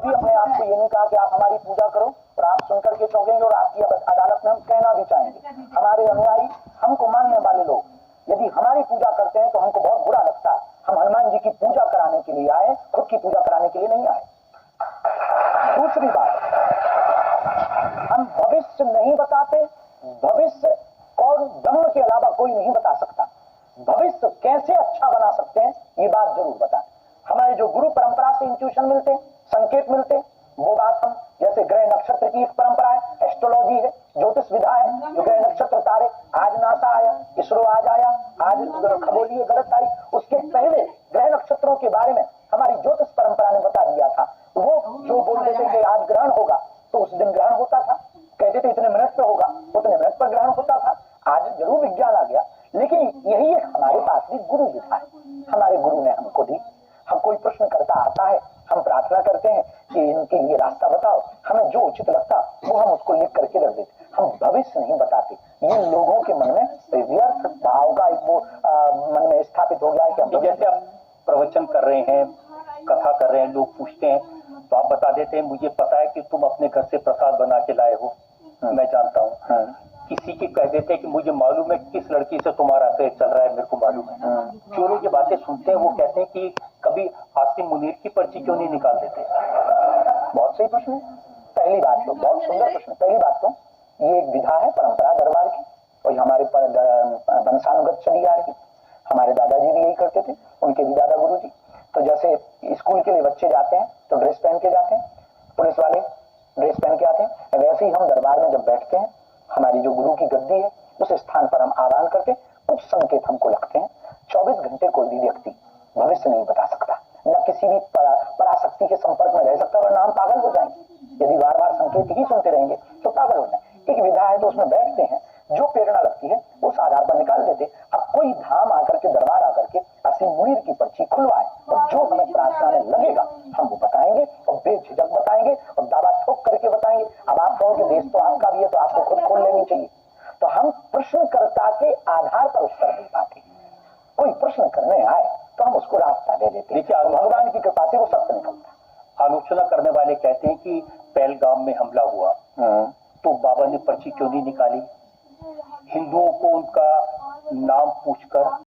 भी अपने आप को ये नहीं कहा कि आप हमारी पूजा करो और आप सुनकर के चौंकेंगे और आपकी अदालत में हम कहना भी चाहेंगे। हमारे अनुयायी, हमको मानने वाले लोग यदि हमारी पूजा करते हैं तो हमको बहुत बुरा लगता है। हम हनुमान जी की पूजा कराने के लिए आए, खुद की पूजा कराने के लिए नहीं आए। दूसरी बात, हम भविष्य नहीं बताते। भविष्य और ब्रह्म के अलावा कोई नहीं बता सकता। भविष्य कैसे अच्छा बना सकते हैं ये बात जरूर बताएं। हमारे जो गुरु परंपरा से इंट्यूशन मिलते, संकेत मिलते, वो बात हम, जैसे ग्रह नक्षत्र की एक परंपरा है, एस्ट्रोलॉजी है, ज्योतिष विधा है, जो ग्रह नक्षत्र तारे, आज नासा आया, इसरो आज आया, आज खगोलीय गलत आई, उसके पहले ग्रह नक्षत्रों के बारे में हमारी ज्योतिष परंपरा ने बता दिया था। वो जो बोलते थे कि आज ग्रहण होगा तो उस दिन ग्रहण होता था, कहते थे इतने मिनट पे होगा, उतने मिनट पर ग्रहण होता था। आज जरूर विज्ञान आ गया, लेकिन यही एक हमारे पास भी गुरु विधा है, हमारे गुरु ने हमको दी। हम कोई प्रश्न करता आता है, हम प्रार्थना करते हैं कि इनके लिए रास्ता बताओ, हमें जो उचित लगता वो हम उसको लिख करके रख देते। हम भविष्य नहीं बताते। ये लोगों के मन में व्यर्थ भाव का एक वो मन में स्थापित हो गया है कि हम, जैसे आप प्रवचन कर रहे हैं, कथा कर रहे हैं, लोग पूछते हैं तो आप बता देते हैं मुझे पता है कि तुम अपने घर से प्रसाद बना के लाए हो, मैं जानता हूँ। किसी के कह देते हैं कि मुझे मालूम है किस लड़की से तुम्हारा अफेयर चल रहा है, मेरे को मालूम है। जो लोग ये बातें सुनते हैं वो कहते हैं कि कभी आसिम मुनीर की पर्ची क्यों नहीं निकाल देते। बहुत सही प्रश्न है। पहली बात तो बहुत सुंदर प्रश्न। पहली बात तो ये एक विधा है, परंपरा दरबार की, और हमारे वंशानुगत चली आ रही। हमारे दादाजी भी यही करते थे, उनके भी दादा गुरु जी। तो जैसे स्कूल के लिए बच्चे जाते हैं तो ड्रेस पहन के जाते हैं, पुलिस वाले ड्रेस पहन के आते हैं, वैसे ही हम दरबार में जब बैठते हैं, हमारी जो गुरु की गद्दी है उस स्थान पर हम आह्वान करके कुछ संकेत हमको लगते हैं। 24 घंटे कोई भी व्यक्ति भविष्य नहीं बता सकता, न किसी भी पराशक्ति के संपर्क में रह सकता, वरना हम पागल हो जाएंगे। यदि बार बार संकेत ही सुनते रहेंगे तो पागल हो जाएंगे। एक विधा है तो उसमें बैठते हैं, जो प्रेरणा लगती है उस आधार पर निकाल देते। अब कोई धाम आकर के, दरबार आकर के आसिम मुनीर की पर्ची खुलवाए और जो हमें प्रार्थना में लगेगा हम वो बताएंगे और बेझिझक बताएंगे और दावा ठोक करके बताएंगे। अब आप कहोगे देश तो आपका भी है तो आपको खुद खोल लेनी चाहिए। तो हम प्रश्नकर्ता के आधार पर उत्तर दे पाते। कोई प्रश्न करने आए तो हम उसको रास्ता दे देते। देखिए, भगवान की कृपा से वो सत्य निकलता। आलोचना करने वाले कहते हैं कि पहलगाम में हमला हुआ तो बाबा ने पर्ची क्यों नहीं निकाली। हिंदुओं को उनका नाम पूछकर